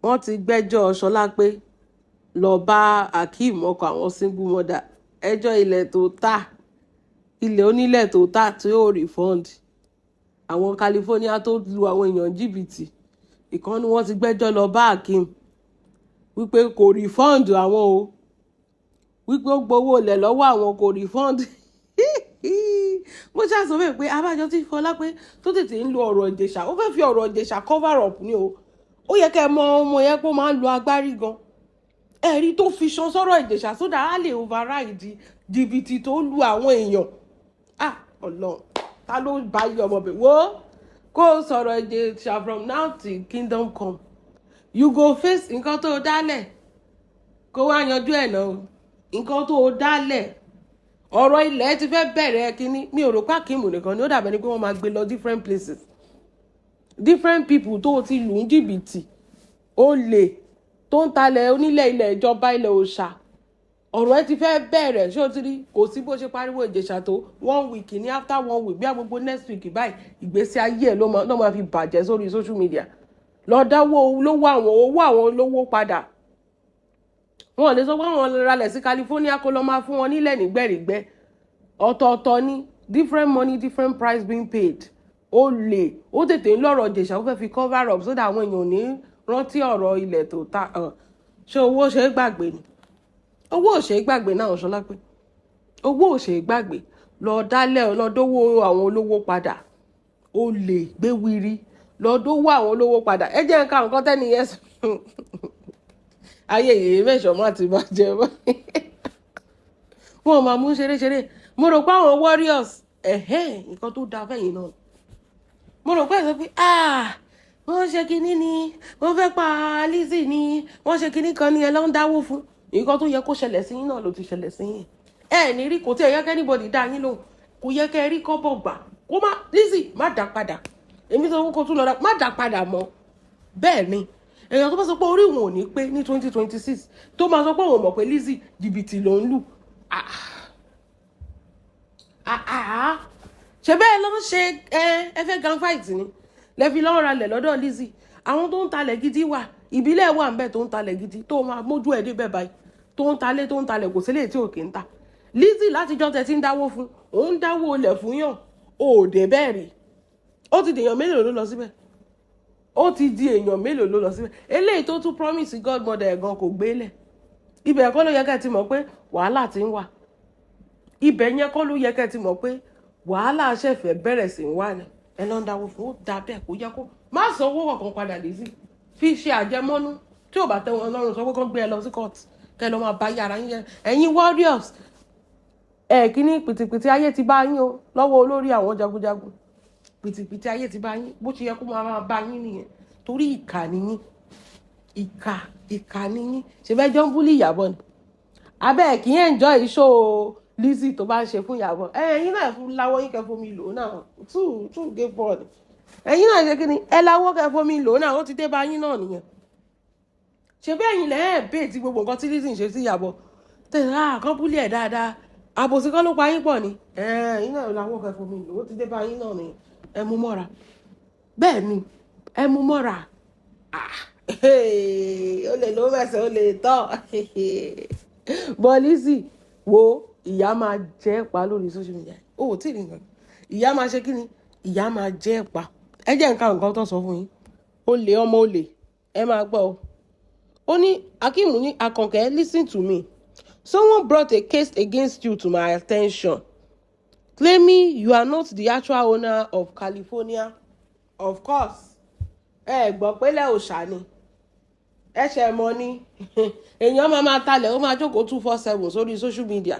wọ́n ti gbẹ́jọ́ Ṣọlá pé lọ bá Akeem ọkọ àwọn single mother ẹjọ́ ilẹ̀ tó tà ilẹ̀ onílẹ̀ tó tà tí ó refund àwọn California tó lu àwọn èèyàn jìbìtì ìkan ni wọ́n ti gbẹ́jọ́ lọ bá Akeem wípé kò refund àwọn o wípé ó gbowó ilẹ̀ lọ́wọ́ àwọn kò refund mo ṣàṣọ bẹ́ẹ̀ pé abájọ tí Fọlá pé tó tètè ń lo ọ̀rọ̀ Ìjẹ̀ṣà ó fẹ́ fi ọ̀rọ̀ Ìjẹ̀ṣà cover up ni o ó yẹ kẹ́ ẹ mọ ọmọ yẹn pé ó máa ń lo agbárí gan ẹ̀rí tó fi ṣan sọ́rọ̀ Ìjẹ̀ṣà sódà á lè override jìbìtì tó lu àwọn èèyàn Ọlọ́run ta ló bá yí ọmọbìnrin wo kó o sọ̀rọ̀ Ìjẹ̀ṣà from now till kingdom come you go face nǹkan tó dálẹ̀ kó wá yanjú ẹ̀ náà nǹkan tó dálẹ̀ ọ̀rọ̀ ilẹ̀ ti fẹ́ bẹ̀rẹ̀ kínní mi ò rò pé Akeem nìkan ni ó dàbẹ̀ ni pé wọ́n máa gbé lọ different places different people tó ti lù ń jìbìtì olè tó ń talẹ̀ onílẹ̀ ilẹ̀ ìjọba ilẹ̀ òòṣà ọ̀rọ̀ ẹ ti fẹ́ bẹ̀rẹ̀ ṣé o ti rí kò sí bó ṣe pariwo Ìjẹ̀ṣà tó 1 week ní after 1 week bí agbogbo next week báyìí ìgbésí ayé ẹ̀ ló máa fi bàjẹ́ sórí social media lọ dáwọ́ lówó àwọn olówó padà wọn ò lè sọ pé àwọn ralẹ̀ sí California kó lọ máa fún wọn nílẹ̀ nígbẹ̀rìgbẹ́ ọ̀tọ̀ọ̀tọ̀ ní different money different price being paid ó lè ó tètè ń lọ́rọ̀ Ìjẹ̀ṣà ó fẹ́ fi cover up so that àwọn èèyàn ò ní rántí ọ̀rọ̀ ilẹ̀ tó ta ṣé owó ṣe é gbàgbé ni owó ò ṣe é gbàgbé náà Ṣọlá pé owó ò ṣe é gbàgbé lọ dálẹ̀ lọ dówó àwọn olówó padà ó lè gbé wiri lọ dówó àwọn olówó padà ẹ jẹ́ nǹkan nǹkan tẹ́ni yẹn sọ ayé yìí mẹ́sàn-án má ti bàjẹ́ wọn máa mú ṣeré mo rò pé àwọn warriors nǹkan tó dáa fẹ́yìn náà mo rò pé ẹ̀ sọ pé wọ́n ṣe kinní ni wọ́n fẹ́ pa Lizzy ni wọ́n ṣe kinní kan ni ẹ ló ń dáwó fún nǹkan tó yẹ kó ṣẹlẹ̀ sí yín náà ló ti ṣẹlẹ̀ sí yín ní rí kò tí ẹ yẹ kẹ́ anybody dá yín lóhùn kò yẹ kẹ́ rí kọ́bọ̀ gbà kó má Lizzy má dá padà èmi tó kó tún lọ dá má dá padà mọ́ bẹ́ẹ̀ ni èèyàn tó bá sọ pé orí òun ò ní pé ní 2026 tó máa sọ pé òun mọ̀ pé Lizzy jìbìtì ló ń lù ṣe bẹ́ẹ̀ ló ń ṣe ẹ fẹ́ gan fight ni lẹ́fi lọ́wọ́ ra lẹ̀ lọ́dọ̀ Lizzy àwọn tó ń talẹ̀ gidi wà ìbílẹ̀ wà ń bẹ̀ tó ń talẹ̀ gidi tó máa mójú ẹ̀ débẹ̀ báyìí tó ń talẹ̀ kò sílẹ̀ tí ò kì í ta Lizzy látijọ́ tẹ ti ń dáwó fún òun dáwó olẹ̀ fún yàn òde bẹ́ẹ̀ rí ó ti dèèyàn mélòó ló lọ síbẹ̀ ó ti di èèyàn mélòó ló lọ síbẹ̀ eléyìí tó tún promise godmother ẹ̀ gan kò gbélẹ̀ ibẹ̀ kọ́ ló yẹ kẹ́ ti mọ̀ pé wàhálà ti ń wà ibẹ̀ yẹn kọ́ ló yẹ kẹ́ ti mọ̀ pé wàhálà ṣẹ̀fẹ̀ bẹ̀rẹ̀ sí ń wà ní ẹ lọ ń dáwó fún ó da bẹ́ẹ̀ kó yẹ kó má san owó kankan padà Lizzy fi ṣe àjẹmọ́nú tí ò bá tẹ́ wọn lọ́rùn sọ pé kán gbé ẹ lọ sí court kẹ́ lọ máa bá yàrá yín ẹ̀yin warriors kíní pìtìpìtì ayé ti bá yín o lọ́wọ́ olórí àwọn jagunjagun pìtìpìtì ayé ti bá yín bó ṣe yẹ kó máa bá yín nìyẹn torí ìkà nìyín ìkà nìyín ṣe bẹ́ẹ̀ jọ ń búlì Ìyábọ̀ ni abẹ́ kì í enjoy show Lizzy tó bá ń ṣe fún Ìyábọ̀ ẹ̀yin náà fún láwọ́ yín kẹ́ fomi lò náà tún gé bọ́ọ̀lù ẹ̀yin náà ṣe kíni ẹ láwọ́ kẹ́ fomi lò náà ó ti dé bá yín náà nìyẹn ṣe bẹ́ẹ̀ yín lẹ́ẹ̀ bẹ́ẹ̀ tí gbogbo nǹkan tí Lizzy ń ṣe sí Ìyábọ̀ tẹ̀sán kan búlì ẹ̀ dáadáa àbòsí kan ló pa yín pọ̀ ni ẹ̀yin náà láwọ́ kẹ́ fomi lò ó ti dé bá yín náà nìyẹn ẹ mú mọ́ra bẹ́ẹ̀ ni ẹ mú mọ́ra ó lè ló mẹ́sẹ̀ ó lè tọ́ bọ́ Lizzy wo ìyá máa jẹ́ pa lórí social media ó tí ì nǹkan ìyá máa ṣe kí ni ìyá máa jẹ́ pa ẹ jẹ́ nǹkan tó sọ fún yín olè ọmọ olè ẹ máa gbọ́ ọ ó ní Akeem ní Àkànkẹ́ listen to me someone brought a case against you to my attention claiming you are not the actual owner of California of course gbọ́ pé lẹ́ òòṣà ni ẹ ṣe mọ́ ni èèyàn máa talẹ̀ ó máa jókòó 247 sórí social media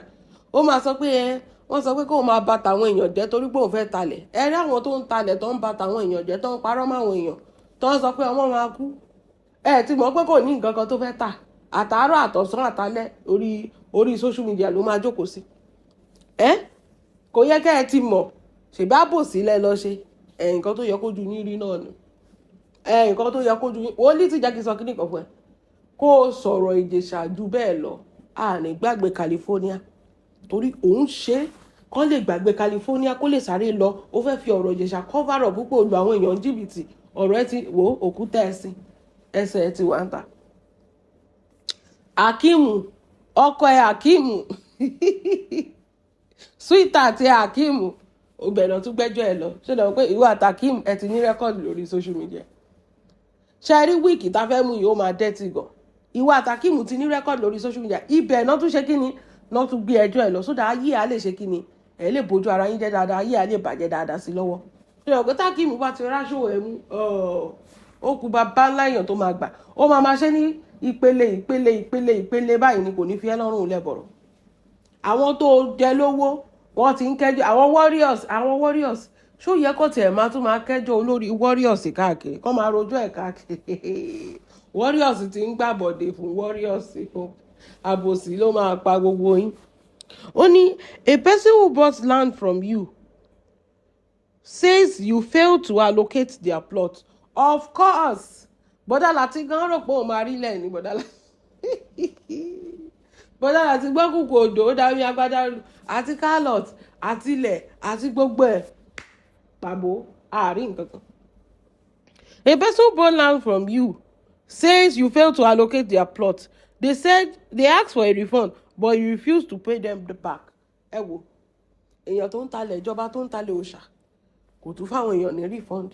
ó máa sọ pé wọ́n sọ pé kóun máa bà tàwọn èèyàn jẹ́ torí pé òun fẹ́ talẹ̀ ẹ rí àwọn tó ń talẹ̀ tó ń bà tàwọn èèyàn jẹ́ tó ń parọ́ máwọn èèyàn tó ń sọ pé ọmọ máa kú ẹ ti mọ̀ pé kò ní nǹkan kan tó fẹ́ tà àtàárọ̀ àtọ̀sán àtalẹ́ orí social media ló máa jókòó sí kò yẹ kẹ́ ẹ ti mọ̀ ṣèbábò sílẹ̀ lọ ṣe nǹkan tó yẹ kó ju yín rí náà ni nǹkan tó yẹ kó ju yín wọ́n ní tí jákè sọ kíní kan fún ẹ kó o sọ̀rọ̀ Ìjẹ̀ṣà ju bẹ́ẹ̀ lọ àní gbàgbé California torí òun ṣe kán lè gbàgbé California kó lè sáré lọ ó fẹ́ fi ọ̀rọ̀ Ìjẹ̀ṣà cover up púpọ̀ lu àwọn èèyàn jìbìtì ọ̀rọ̀ ẹ ti wò òkúta ẹ̀sìn ẹsẹ̀ ti wà ń ta. Hakeem ọkọ ẹ̀ Hakeem sweetheart ẹ̀ Hakeem Ogbenutan tún gbẹ́jọ́ ẹ̀ lọ ṣé lọ pé ìwọ àti Hakeem ẹ ti ní rẹ́kọ̀dì lórí social media. ṣe rí wíìkì tá fẹ́ mú yìí ó máa dẹ́tì gan. ìwọ àti Hakeem ti ní rẹ́kọ̀dì lórí social media ibẹ̀ náà tún ṣe kí ni náà tún gbé ẹjọ́ ẹ̀ lọ sódà ayé à lè ṣe kí ni ẹ̀ lè bójú ara yín jẹ́ dáadáa ayé à lè bàjẹ́ dáadáa sí lọ́wọ́. ṣe lọ pé Hakeem bá ti ráṣọ ẹ̀ mú ó kú bàbá ńlá èèyàn tó máa gbà ó máa ṣe ní ìpele báyìí ni kò ní fi ẹ́ lọ́rùn lẹ́bọ̀rọ̀. àwọn tó jẹ lówó wọ́n ti ń kẹ́jọ́ àwọn warriors ṣó yẹ kó tiẹ̀ máa tún máa kẹ́jọ́ olórí warriors káàkiri kó máa rojọ́ ẹ̀ káàkiri warriors ti ń gbàbọ̀dé fún warriors àbòsí ló máa pa gbogbo yín. ó ní a person who bought land from you says you failed to allocate their plot. Of course bọ́dà láti gan rò pé òun máa rí lẹ́yìn ní bọ́dà láti gbọ́ kùkù òjò ó darí agbádá àti carrot àti ilẹ̀ àti gbogbo ẹ̀ pàbó àárín nǹkan kan. A person who bought land from you says you failed to allocate their plot. They said they asked for a refund but you refused to pay them back. ẹ wo èèyàn tó ń talẹ̀ ìjọba tó ń talẹ̀ òòṣà kò tún fáwọn èèyàn ní refund.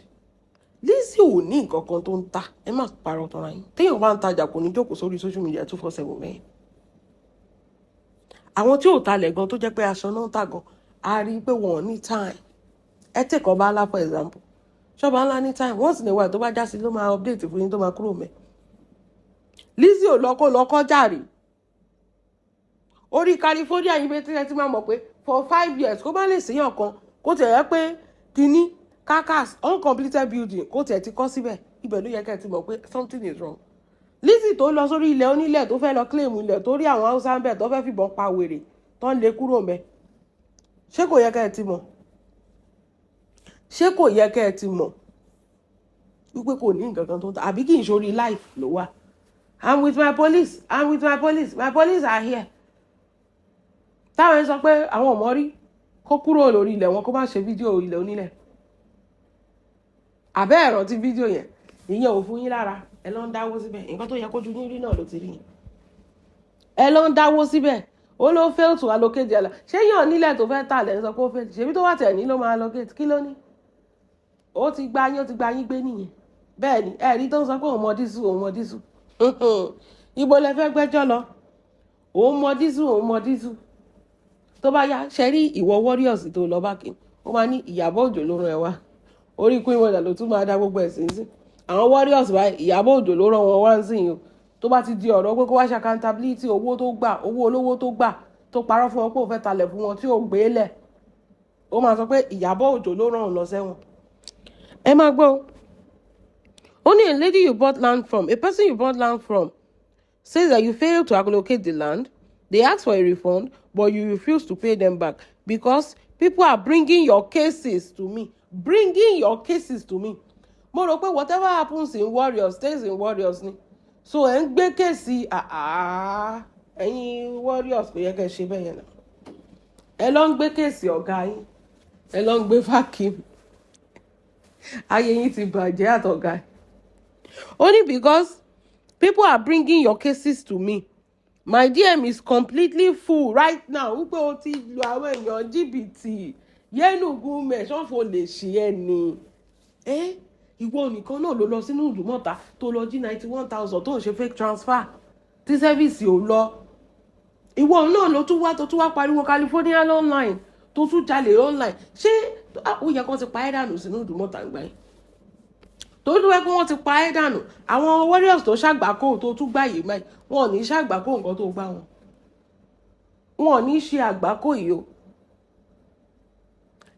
Lizzy ò ní nǹkan kan tó ń ta ẹ má parọ́ tọ́ra yín téèyàn bá ń tajà kò ní jókòó sórí social media 247 mẹ́yìn. àwọn tí ò talẹ̀ gan tó jẹ́ pé aṣọ náà ń tà gan a rí i pé wọ́n ní time. ẹ tẹ̀kọ́ bá ńlá for example ṣọ́ba ńlá ní time once in a while tó bá já sí ló máa update fún yín tó máa kúrò mẹ́. Lizzy ò lọ́kọ́ jàre orí California yìí bẹ́ẹ̀ tí ẹ ti máa mọ̀ pé for 5 years kó má lè ṣèyàn kan kó tẹ̀ ẹ́ pé kínní carcass uncompleted building kó tẹ̀ ti kọ́ síbẹ̀ ibẹ̀ ló yẹ kẹ́ ẹ ti mọ̀ pé something is wrong. Lizzy tó lọ sórí ilẹ̀ onílẹ̀ tó fẹ́ lọ claim ilẹ̀ tó rí àwọn Hausa ń bẹ̀ tó fẹ́ fìbọn pa wèrè tó ń lé kúrò mẹ́ ṣé kò yẹ kẹ́ ẹ ti mọ̀ wípé kò ní nǹkan kan tó ń ta àbí kì í sórí life ló wà. I'm with my police my police are here. táwọn sọ pé àwọn ọmọ rí kó kúrò lórí ilẹ̀ wọn kó má ṣe fídíò ilẹ̀ onílẹ̀ àbẹ́ ẹ̀rọ ti fídíò yẹn ìyẹn ò fún yín lára ẹ lọ ń dáwó síbẹ̀ nǹkan tó yẹ kójú yín rí náà ló ti rí yẹn ẹ lọ ń dáwó síbẹ̀ ó ló fail to allocate their land. ṣé yàn nílẹ̀ tó fẹ́ tà lẹ́ sọ pé ó fail ṣèbí tó wà tẹ̀ ní ló máa allocate kí ló ní ó ti gba yín gbé nìyẹn bẹ́ẹ̀ ni ẹ̀rí tó ń sọ pé òun mọ dísù ibo lẹ fẹ́ gbẹ́jọ́ lọ òun mọ dísù tó bá yá ṣe rí ìwọ warriors tó lọ bá kí ó máa ní Ìyábọ̀ Òjó ló rán ẹ wá orí Queen Mother ló tún máa dá gbogbo ẹ̀sìn sí àwọn warriors báyìí Ìyábọ̀ Òjó ló rán wọn wá sí yìí o tó bá ti di ọ̀rọ̀ pé kó wá ṣe accountability owó tó gbà owó olówó tó gbà tó parọ́ fún wọn pé ó fẹ́ talẹ̀ fún wọn tí ò gbé lẹ̀ ó máa sọ pé Ìyábọ̀ Òjó ló rán òun lọ sẹ́wọ̀n. ẹ máa gbọ́ only a lady you bought land from a person you bought land from says that you failed to allocate the land. They asked for a refund but you refuse to pay them back because people are bringing your cases to me. Mo rò pé whatever happens in warriors stays in warriors ni so ẹ ń gbé kéèsì ẹ̀yin warriors kò yẹ kẹ́ ṣe bẹ́ẹ̀ yẹn náà ẹ lọ ń gbé kéèsì ọ̀gá yín ẹ lọ ń gbé fákìm ayé yín ti bàjẹ́ àtọ̀gá only because people are bringing your cases to me. My DM is completely full right now wípé o ti lu àwọn èèyàn jìbìtì yẹnugu mẹsànfò lè ṣe ẹ ní ìwọ nìkan náà ló lọ sínú Ìdúmọ̀tà tó lọ jí 91,000 tó ń ṣe fake transfer tí sẹ́fíìsì ò lọ ìwọ náà ló tún wá pariwo California online tó tún jalè online ṣé ó yẹ kó ti pa ẹ́ dànù sínú Ìdúmọ̀tà gbà yín tó dúró pé wọ́n ti pa ẹ́ dànù àwọn warriors tó ṣàgbákò tó tún gbà yìí máì wọn ò ní ṣàgbákò nǹkan tó gbà wọn ò ní ṣe àgbákò yìí o.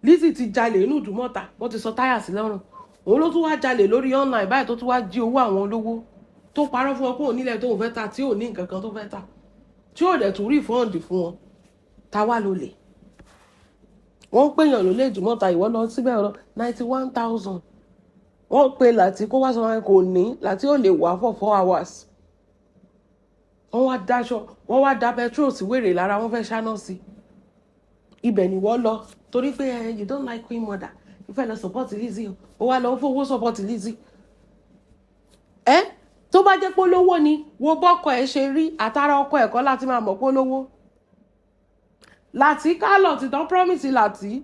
Lizzy ti jalè inú Ìdúmọ̀tà wọ́n ti sọ táyà sí lọ́rùn òun ló tún wá jalè lórí online báyìí tó tún wá jí owó àwọn olówó tó parọ́ fún wọn pé onílẹ̀ tóun fẹ́ ta tí ò ní nǹkan kan tó fẹ́ ta tí ò dẹ̀ tún refund fún wọn ta wá lólè wọ́n ń pèèyàn lólè Ìdúmọ̀tà ìwọ lọ síbẹ̀ lọ 91,000 wọ́n pe láti kó wá sọ wọn kò ní láti ò lè wá for 4 hours wọ́n wá dáṣọ wọ́n wá da petrol sí wèrè lára wọ́n fẹ́ ṣáná sí ibẹ̀ ni wọ́n lọ torí pé you don't like Queen Mother you fẹ́ lọ support Lizzy o wá lọ fowó support Lizzy tó bá jẹ́ pé olówó ni wo bọ́kọ ẹ̀ ṣe rí àtàrà ọkọ ẹ̀ kọ́ láti máa mọ̀ pé olówó. Láti kálọ̀ tí tán promise láti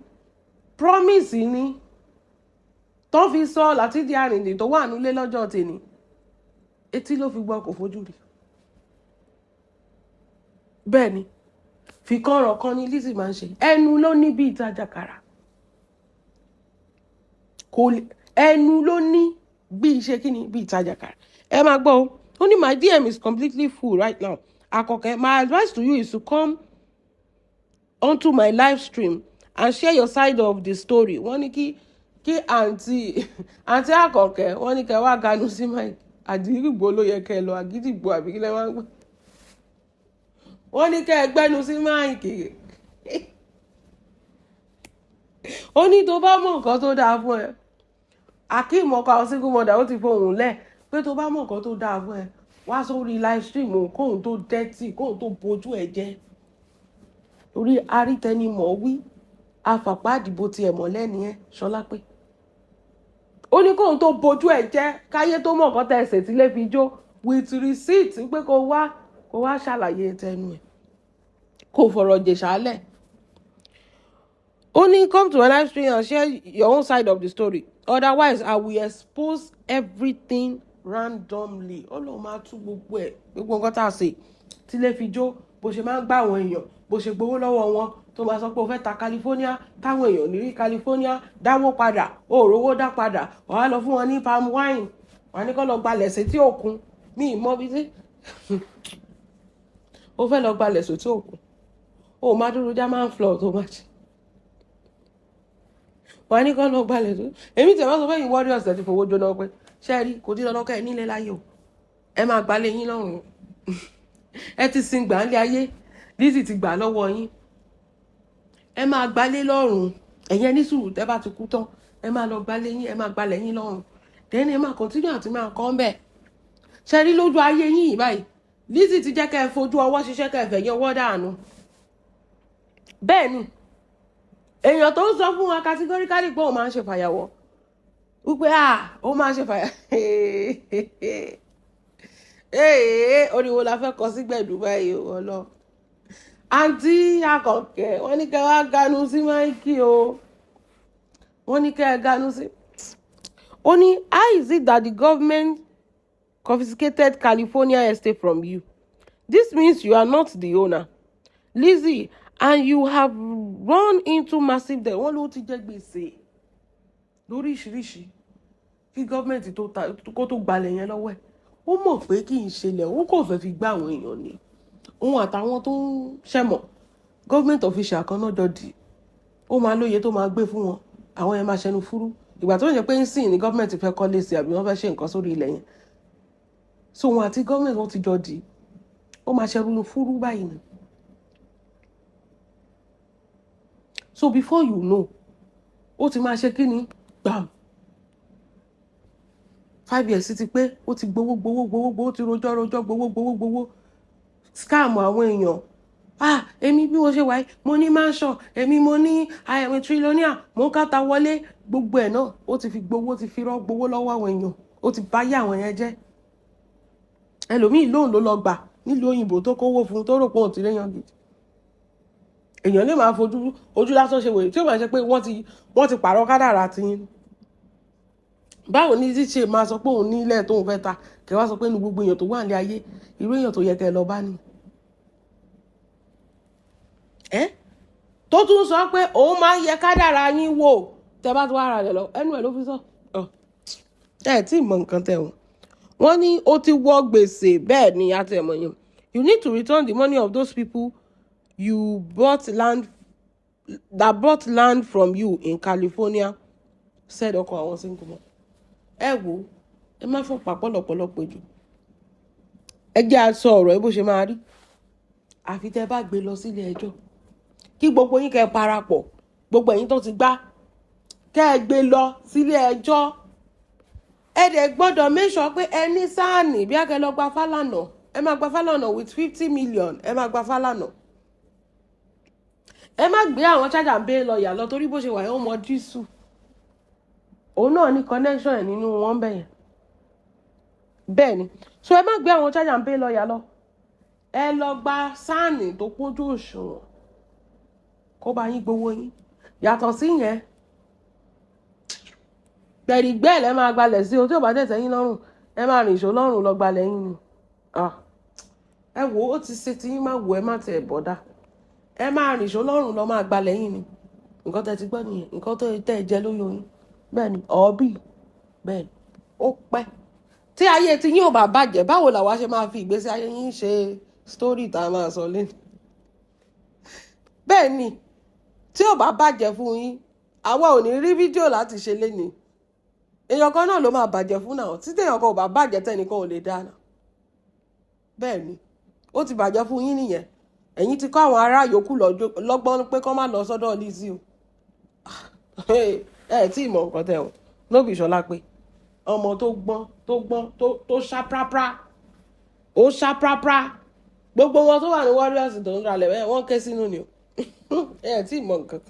promise ni tó fi sọ láti di àrìndì tó wà nílé lọ́jọ́ tèmi etí ló fi gbọ́ kò fojú rí. Bẹ́ẹ̀ ni fi kọ́rọ̀ kan ní Lizzy máa ń ṣe ẹnu ló ní bí ìtajàkàrà ẹnu ló ní bí ṣe kí ni bí ìtajàkàrà. Ẹ máa gbọ́ o ó ní my DM is completely full right now. Àkọ́kẹ́, my advice to you is to come onto my live stream and share your side of the story. Wọ́n ní kí àǹtí Àkọ́kẹ́ wọ́n ní kẹ́ wá ganu sí Mike àdìgbò ló yẹ kẹ́ lọ àgídìgbò àbí kí lẹ́ wá ń gbọ́. Wọ́n ní kẹ́ gbẹ́nu sí Mike. Ó ní tó bá mọ̀ nǹkan tó dáa fún ẹ. Akeem ọkọ àwọn single mother ó ti fohùn lẹ̀ pé tó bá mọ̀ nǹkan tó dáa fún ẹ wá sórí live stream kóhun tó dẹ́tì kóhun tó bojú ẹ jẹ́. Orí arítẹnimọ̀ wí afàpá àdìbò tiẹ̀ mọ̀ lẹ́ni ẹ Ṣọlá pé. Ó ní kóhun tó bojú ẹ jẹ́ káyé tó mọ̀ nǹkan tẹ̀sẹ̀ tí lè fi jó with receipt pé kó wá ṣàlàyé tẹnu ẹ̀ kó fọ̀rọ̀ jèṣálẹ̀. Ó ní come to a live stream and share your own side of the story. Otherwise, I will expose everything randomly. Ó lóun máa tú gbogbo nǹkan tá a ṣe tí lè fi jó bó ṣe máa ń gbà àwọn èèyàn bó ṣe gbowó lọ́wọ́ wọn tó máa sọ pé o fẹ́ ta California táwọn èèyàn ní rí California dáwó padà òòrówó dá padà wàá lọ fún wọn ní palm wine wàá ní kó lọ gbalẹ̀ sétí òkun ní ìmọ̀ bí tí ó fẹ́ lọ gbalẹ̀ sétí òkun ó máa dúró German floor tó máa ṣe wàá ní kó lọ gbalẹ̀ tó èmi tẹ̀ wọ́n sọ fẹ́ yìí warriors ẹ̀ ti fowó jóná pé ṣe rí kò dín lọ́dọ́ kẹ́ ẹ nílé láyé o ẹ máa gbalẹ̀ yín lọ́rùn ẹ ti sin gbà ń lé ayé Lizzy ti gbà lọ́wọ́ yín ẹ máa gbalẹ̀ lọ́rùn ẹ̀yẹn ní sùúrù tẹ́ bá ti kú tán ẹ máa lọ gbalẹ̀ yín ẹ máa gbalẹ̀ yín lọ́rùn then ẹ máa continue àti máa kọ́ ń bẹ̀ ṣe rí lójú ayé yín yìí báyìí Lizzy ti jẹ́ kẹ́ ẹ fojú ọwọ́ ṣiṣẹ́ kẹ́ ẹ fẹ̀yìn ọwọ́ dànù. Bẹ́ẹ̀ ni èèyàn tó ń sọ fún wa categorically pé òun máa ń ṣe fàyàwọ́ wípé ó máa ń ṣe fàyà oríwo la fẹ́ kọ sí gbẹ̀dú báyìí o lọ. Àǹtí Àkọ́kẹ́ wọ́n ní kẹ́ wá ganu sí Mike o wọ́n ní kẹ́ ẹ ganu sí. Ó ní how is it that the government confiscated California estate from you? This means you are not the owner, Lizzy, and you have run into massive debt. Wọ́n ló ti jẹ gbèsè lóríṣiríṣi kí gọ́ọ̀mẹ̀ntì kó tó gbalẹ̀ yẹn lọ́wọ́ ẹ̀. Ó mọ̀ pé kì í ṣẹlẹ̀ ó kò fẹ́ fi gbá àwọn èèyàn ni òun àtàwọn tó ń ṣẹ̀mọ̀ gọ́ọ̀mẹ̀ntì official kan náà jọ dì ó máa lóye tó máa gbé fún wọn àwọn yẹn máa ṣẹnu fúrú ìgbà tó ń jẹ́ pé ń sìn ní gọ́ọ̀mẹ̀ntì fẹ́ kọ́lé sí àbí wọ́n fẹ́ ṣe nǹkan sórí ilẹ̀ yẹn so wọn àti gọ́ọ̀mẹ̀ntì wọn ti jọ dì ó máa ṣẹnu fúrú báyìí ni. So before you know ó ti máa ṣe kí ni gbàm 5 years ti pé ó ti gbowó ti rojọ́ gbowó scam àwọn èèyàn èmi bí wọ́n ṣe wáyé mo ní mansion èmi mo ní I am a trillionaire mo ń kàtà wọlé gbogbo ẹ̀ náà ó ti fi gbowó ti fi rọ́ gbowó lọ́wọ́ àwọn èèyàn ó ti báyé àwọn yẹn jẹ́ ẹlòmíì lóun ló lọ gbà nílùú òyìnbó tó kówó fún tó rò pé òun ti léyàn gidi èèyàn lè máa fojú ojú lásán ṣe wòye tí ó máa ṣe pé wọ́n ti pààrọ̀ kádàrá ti yín báwo ni ṣe máa sọ pé òun ní ilẹ̀ tóun fẹ́ ta kẹ́ wá sọ pé ní gbogbo èèyàn tó wà ní ayé irú èèyàn tó yẹ kẹ́ lọ bá ní tó tún sọ pé òun máa yẹ kádàrá yín wò tẹ́ bá tó wá ara rẹ̀ lọ ẹnu ẹ̀ ló fi sọ tí mọ nǹkan tẹ̀ wọ́n ní ó ti wọ gbèsè bẹ́ẹ̀ ni àtẹ̀mọ̀ yẹn you need to return the money of those people you bought land from you in California, said ọkọ àwọn single mom. Ẹ wò ẹ má fọ pàpọ̀lọpọ̀lọpọ̀ jù ẹ jẹ́ àsọ ọ̀rọ̀ ẹ bó ṣe máa rí àfi tẹ́ bá gbé lọ sílé ẹjọ́ kí gbogbo yín kẹ́ parapọ̀ gbogbo ẹ̀yin tó ti gbá kẹ́ gbé lọ sílé ẹjọ́ ẹ dẹ̀ gbọ́dọ̀ make sure pé ẹni sáàní bí akẹ́ lọ gba Fálànà ẹ máa gba Fálànà with 50 million ẹ máa gba Fálànà ẹ má gbé àwọn chájà ń bẹ́ẹ̀ lọ yà lọ torí bó ṣe wà yẹn ó mọ dísù òun náà ní connection ẹ̀ nínú wọn bẹ́ẹ̀ ni so ẹ má gbé àwọn charge and pay lọ́ọ̀yà lọ ẹ lọ gba sáànì tó kúnjú òṣùwọ̀n kó bá yín gbowó yín yàtọ̀ sí yẹn gbẹ̀rìgbẹ́ ẹ̀ lẹ́ máa gbalẹ̀ sí o tí ò bá tẹ̀sẹ̀ yín lọ́rùn ẹ máa rìn ìṣó lọ́rùn lọ gbalẹ̀ yín ni ẹ wò ó ti ṣe tí yín má wò ẹ má tẹ̀ bọ́dá ẹ máa rìn ìṣó lọ́rùn lọ máa gbalẹ̀ yín ni nǹkan tẹ́ ti gbọ́ nìyẹn nǹkan tó tẹ́ ẹ jẹ lóyún yín bẹ́ẹ̀ ni ọ̀ọ́bì bẹ́ẹ̀ ni ó pẹ́ tí ayé tí yín ò bá bàjẹ́ báwo làwa ṣe máa fi ìgbésí ayé yín ṣe sítórì tá a máa sọ lẹ́nu bẹ́ẹ̀ ni tí ò bá bàjẹ́ fún yín àwa ò ní rí fídíò láti ṣe lẹ́nu èèyàn kan náà ló máa bàjẹ́ fún náà tí téèyàn kan ò bá bàjẹ́ tẹ́nìkan ò lè dáná bẹ́ẹ̀ ni ó ti bàjẹ́ fún yín nìyẹn ẹ̀yin ti kọ́ àwọn ará yòókù lọ́gbọ́n pé kọ́ má lọ sọ́dọ̀ Lizzy o ẹ tí ì mọ nǹkan tẹ̀ ọ́ lóbi ìṣọ́lá pé ọmọ tó gbọ́n tó ṣáprápra ó ṣáprápra gbogbo wọn tó wà ní warriors tó ń ralẹ̀ wọ́n ké sínú ni o ẹ tí ì mọ nǹkan.